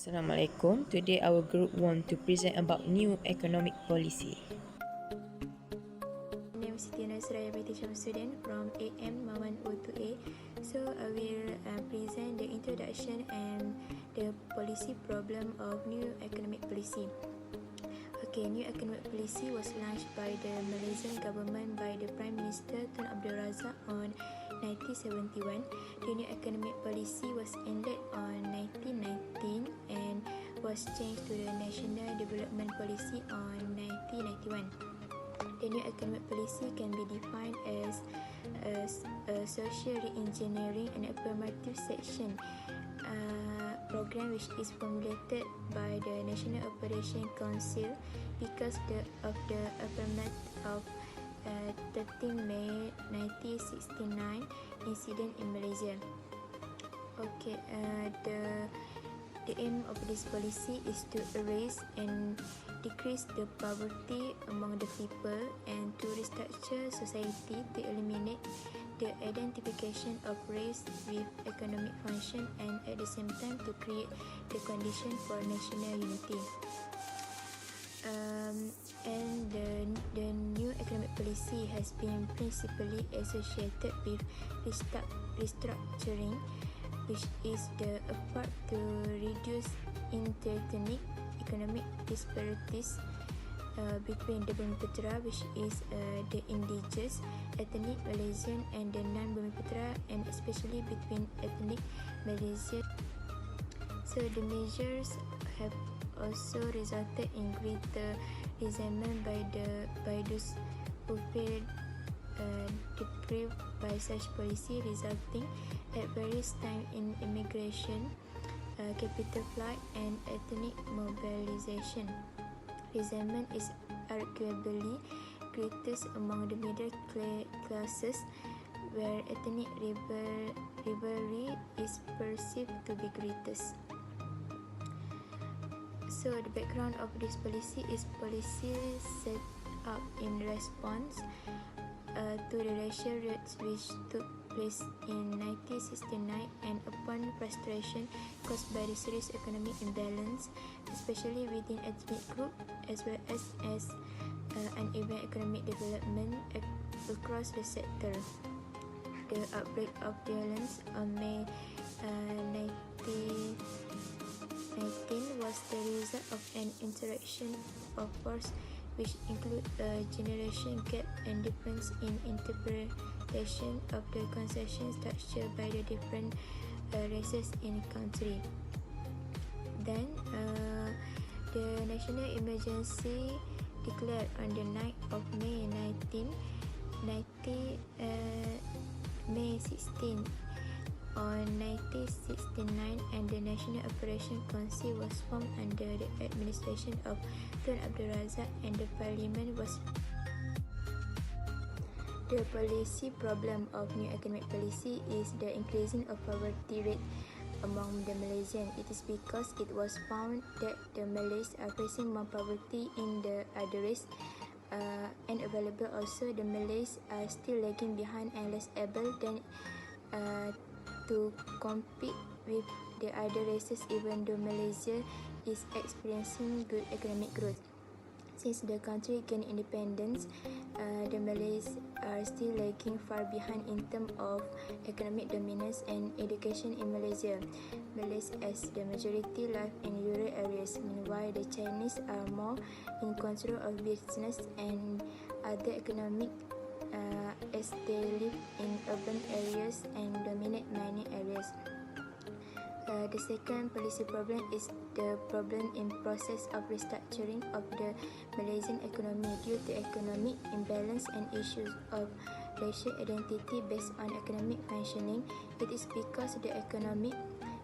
Assalamualaikum. Today our group want to present about new economic policy. My name is Siti Suraya Shamsudin from AM 102A. So I will present the introduction and the policy problem of new economic policy. Okay, new economic policy was launched by the Malaysian government by the Prime Minister Tun Abdul Razak on 1971. The new economic policy was ended on 1919 and was changed to the National Development Policy on 1991. The new economic policy can be defined as a social re-engineering and affirmative section program which is formulated by the National Operation Council because of the affirmative of 13 May 1969 incident in Malaysia. Okay, the aim of this policy is to erase and decrease the poverty among the people and to restructure society to eliminate the identification of race with economic function and at the same time to create the condition for national unity. And the new economic policy has been principally associated with restructuring, which is the effort to reduce interethnic economic disparities between the Bumiputera, which is the indigenous ethnic Malaysian and the non-Bumiputera, and especially between ethnic Malaysian. So the measures have also resulted in greater resentment by those who feel deprived by such policy, resulting at various times in immigration, capital flight, and ethnic mobilization. Resentment is arguably greatest among the middle classes, where ethnic rivalry is perceived to be greatest. So the background of this policy is policy set up in response to the racial riots which took place in 1969 and upon frustration caused by the serious economic imbalance, especially within ethnic group, as well as uneven economic development across the sector. The outbreak of violence on May 1919 was the result of an interaction of force which include a generation gap and difference in interpretation of the concession structure by the different races in the country. Then the national emergency declared on the night of May 16 on 1969, and the National Operation Council was formed under the administration of Tun Abdul Razak, and the Parliament was. The policy problem of new economic policy is the increasing of poverty rate among the Malaysians. It is because it was found that the Malays are facing more poverty in the other race, and available also the Malays are still lagging behind and less able than to compete with the other races, even though Malaysia is experiencing good economic growth. Since the country gained independence, the Malays are still lagging far behind in terms of economic dominance and education in Malaysia. Malays as the majority live in rural areas, meanwhile the Chinese are more in control of business and other economic as they live in urban areas and dominate mining areas. The second policy problem is the problem in process of restructuring of the Malaysian economy due to economic imbalance and issues of racial identity based on economic functioning. It is because the economic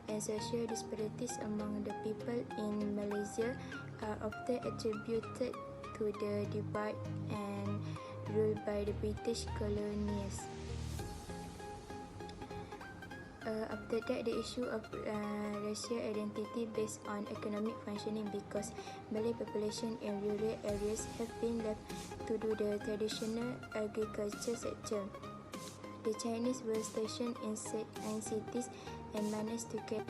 and social disparities among the people in Malaysia are often attributed to the divide and rule by the British colonies. After that, the issue of racial identity based on economic functioning, because Malay population in rural areas have been left to do the traditional agriculture sector. The Chinese were stationed in cities and managed to get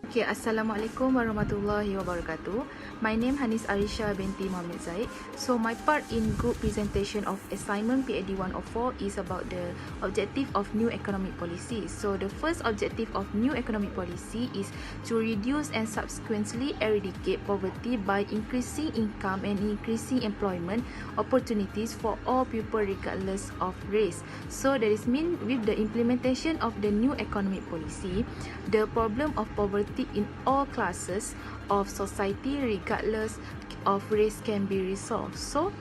Okay, Assalamualaikum warahmatullahi wabarakatuh. My name Hanis Arisha Binti Mohamed Zaid. So my part in group presentation of assignment PAD104 is about the objective of new economic policy. So the first objective of new economic policy is to reduce and subsequently eradicate poverty by increasing income and increasing employment opportunities for all people regardless of race. So that is mean with the implementation of the new economic policy, the problem of poverty in all classes of society regardless of race can be resolved. So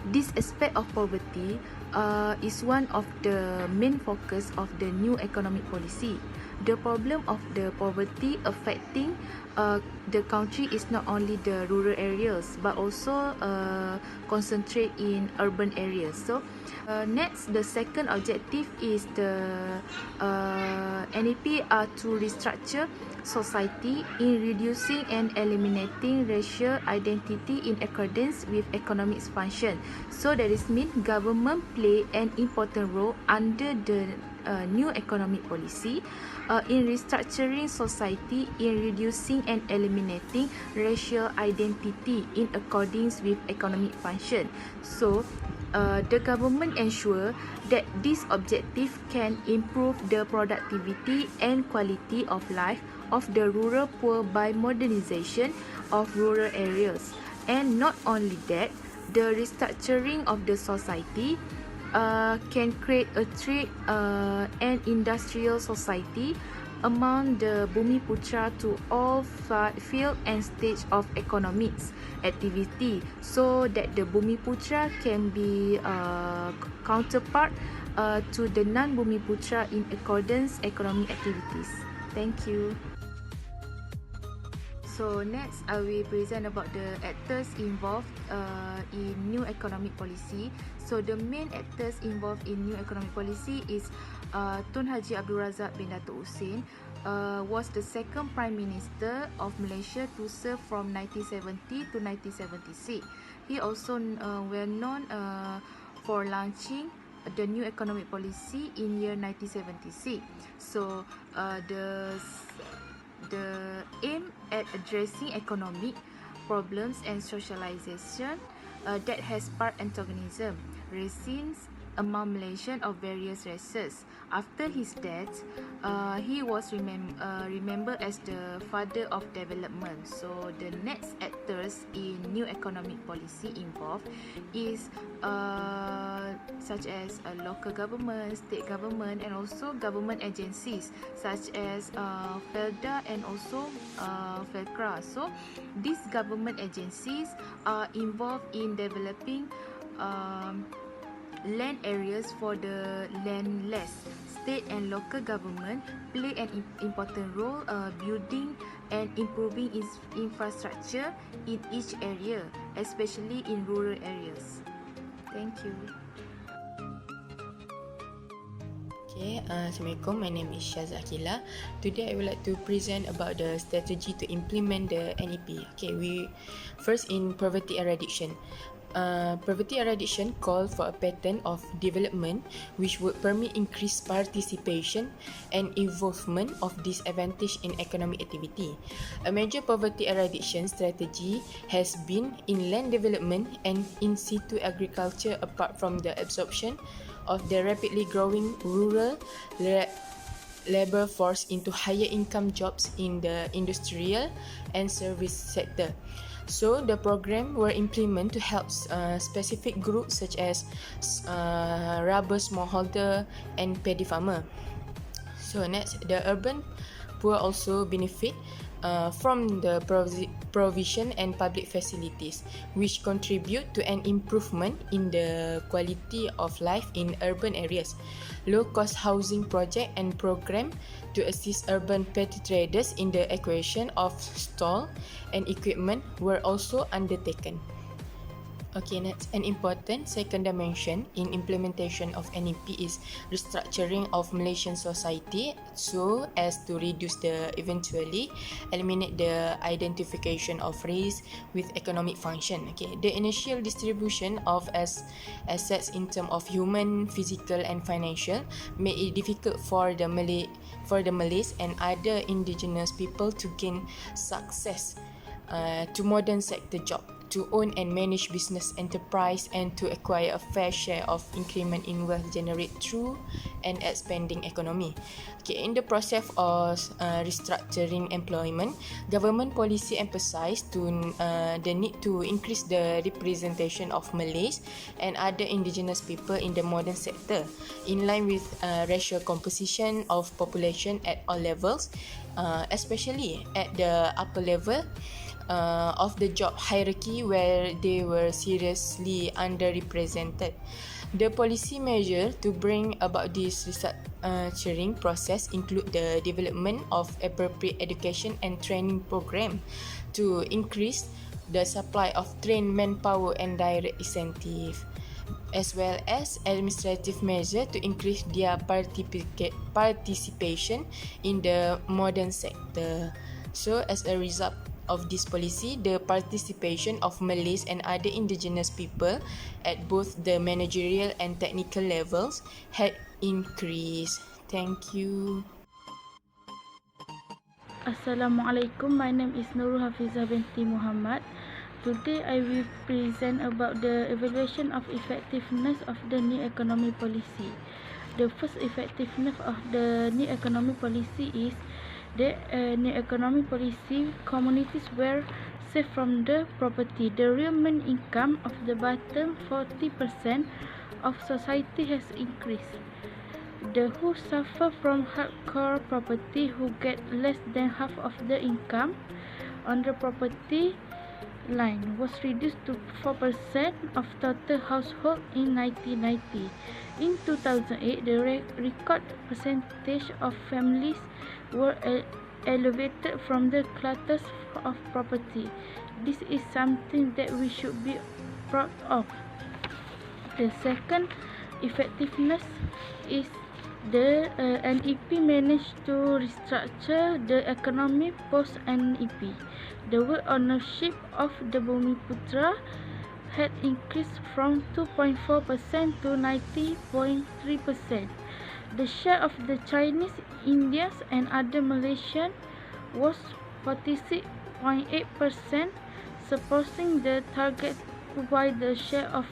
this aspect of poverty is one of the main focus of the new economic policy. The problem of the poverty affecting the country is not only the rural areas but also concentrate in urban areas. So next, the second objective is the NEP are to restructure society in reducing and eliminating racial identity in accordance with economic expansion. So that is mean government play an important role under the new economic policy in restructuring society in reducing and eliminating racial identity in accordance with economic function. So the government ensure that this objective can improve the productivity and quality of life of the rural poor by modernization of rural areas. And not only that, the restructuring of the society can create a trade and industrial society among the Bumiputra to all field and stage of economics activity, so that the Bumiputra can be counterpart to the non-Bumiputra in accordance economic activities. Thank you. So next, I will present about the actors involved in new economic policy. So the main actors involved in new economic policy is Tun Haji Abdul Razak bin Datuk Husin, was the second Prime Minister of Malaysia to serve from 1970 to 1976. He also well known for launching the new economic policy in year 1976. So the aim at addressing economic problems and socialization that has sparked antagonism, racism among Malaysians of various races. After his death, he was remembered as the father of development. So the next actors in new economic policy involved is such as local government, state government, and also government agencies such as FELDA and also FELCRA. So these government agencies are involved in developing land areas for the landless. State and local government play an important role building and improving its infrastructure in each area, especially in rural areas. Thank you. Okay, Assalamualaikum. My name is Syaza Aqila. Today I would like to present about the strategy to implement the NEP. Okay, we first in poverty eradication. Poverty eradication call for a pattern of development which would permit increased participation and involvement of disadvantaged in economic activity. A major poverty eradication strategy has been in land development and in situ agriculture, apart from the absorption of the rapidly growing rural labor force into higher income jobs in the industrial and service sector. So the program were implemented to help specific groups such as rubber smallholder and paddy farmer. So next, the urban poor also benefit from the provision and public facilities, which contribute to an improvement in the quality of life in urban areas. Low-cost housing project and program to assist urban petty traders in the acquisition of stall and equipment were also undertaken. Okay, next, an important second dimension in implementation of NEP is restructuring of Malaysian society so as to reduce the eventually eliminate the identification of race with economic function. Okay, the initial distribution of assets in terms of human, physical and financial made it difficult for the Malays and other indigenous people to gain success to modern sector job, to own and manage business enterprise and to acquire a fair share of increment in wealth generated through an expanding economy. Okay, in the process of restructuring employment, government policy emphasised to the need to increase the representation of Malays and other indigenous people in the modern sector, in line with racial composition of population at all levels, especially at the upper level of the job hierarchy where they were seriously underrepresented. The policy measure to bring about this restructuring process include the development of appropriate education and training program to increase the supply of trained manpower and direct incentive, as well as administrative measure to increase their participation in the modern sector. So as a result of this policy, the participation of Malays and other indigenous people at both the managerial and technical levels had increased. Thank you. Assalamualaikum. My name is Nurul Hafizah Binti Mohamad. Today I will present about the evaluation of effectiveness of the new economy policy. The first effectiveness of the new economy policy is the new economy policy communities were saved from the poverty. The real main income of the bottom 40% of society has increased. The who suffer from hardcore poverty, who get less than half of the income on the poverty line, was reduced to 4% of total household in 1990. In 2008, the record percentage of families were elevated from the clutches of poverty. This is something that we should be proud of. The second effectiveness is the NEP managed to restructure the economy post-NEP. The world ownership of the Bumiputra had increased from 2.4% to 90.3%. The share of the Chinese, Indians and other Malaysians was 46.8%, surpassing the target, while the share of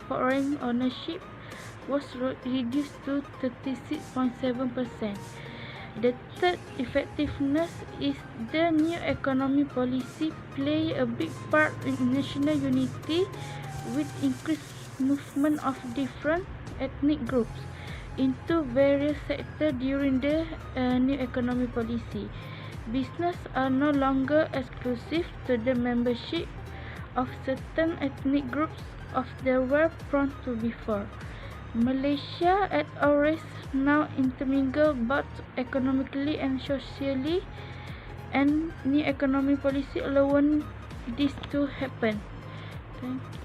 foreign ownership was reduced to 36.7%. The third effectiveness is the new economy policy play a big part in national unity with increased movement of different ethnic groups into various sectors during the new economy policy. Business are no longer exclusive to the membership of certain ethnic groups of they were prone to before. Malaysia at always now intermingled both economically and socially, and new economy policy allowing this to happen. Thank you.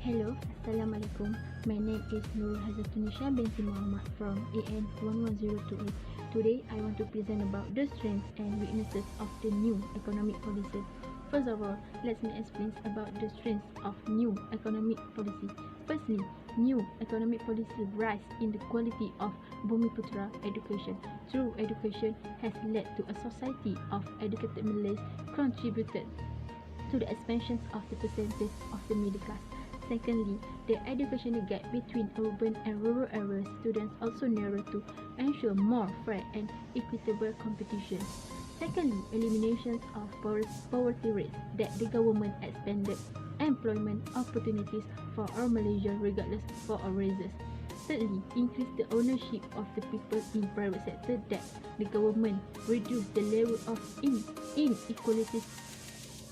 Hello, Assalamualaikum. My name is Nurul Nisya Binti Mohamad from AN 11028. Today, I want to present about the strengths and weaknesses of the new economic policy. First of all, let me explain about the strengths of new economic policy. Firstly, new economic policy rise in the quality of Bumiputra education. True education has led to a society of educated Malays contributed to the expansion of the percentage of the middle class. Secondly, the educational gap between urban and rural areas students also narrow to ensure more fair and equitable competition. Secondly, eliminations of poverty rates that the government expanded employment opportunities for our Malaysia regardless for our races. Thirdly, increase the ownership of the people in private sector that the government reduce the level of inequalities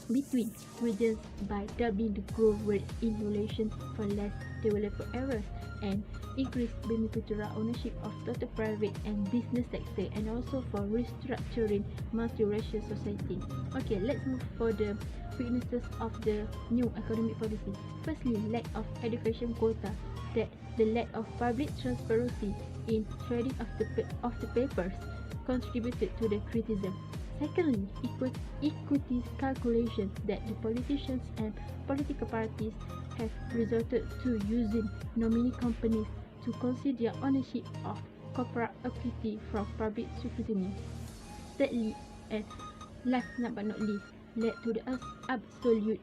between regions by doubling the growth rate in relation for less developed areas and increase Bumi Putra ownership of total private and business sector, and also for restructuring multiracial society. Okay, let's move for the weaknesses of the new economic policy. Firstly, lack of education quota, that the lack of public transparency in trading of the papers contributed to the criticism. Secondly, equity calculations, that the politicians and political parties have resorted to using nominee companies to conceal their ownership of corporate equity from public scrutiny. Thirdly, and last but not least, led to the absolute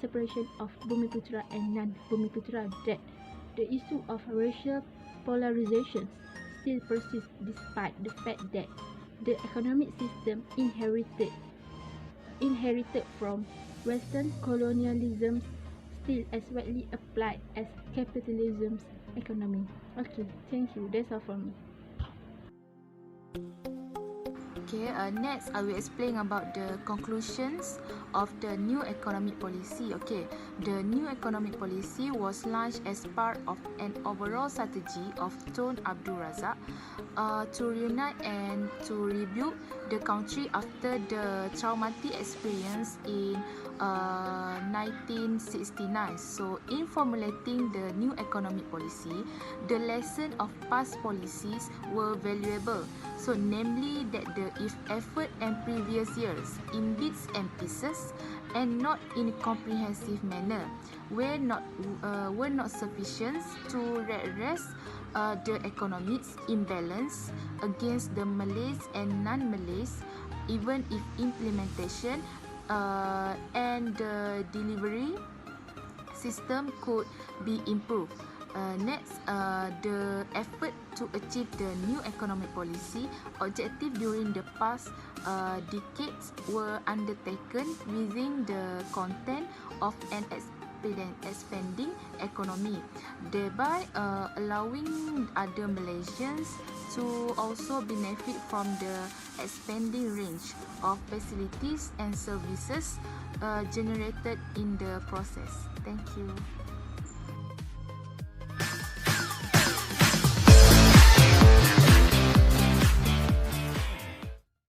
separation of Bumiputra and non-Bumiputra, that the issue of racial polarizations still persists despite the fact that the economic system inherited from Western colonialism still as widely applied as capitalism's economy. Okay, thank you. That's all from me. Okay, next I will explain about the conclusions of the new economic policy. Okay, the new economic policy was launched as part of an overall strategy of Tun Abdul Razak to reunite and to rebuild the country after the traumatic experience in 1969. So, in formulating the new economic policy, the lesson of past policies were valuable. So, namely that the effort and previous years in bits and pieces and not in a comprehensive manner were not sufficient to redress the economic imbalance against the Malays and non-Malays, even if implementation and the delivery system could be improved. Next, the effort to achieve the new economic policy objective during the past decades were undertaken within the content of an expanding economy, thereby allowing other Malaysians to also benefit from the expanding range of facilities and services generated in the process. Thank you.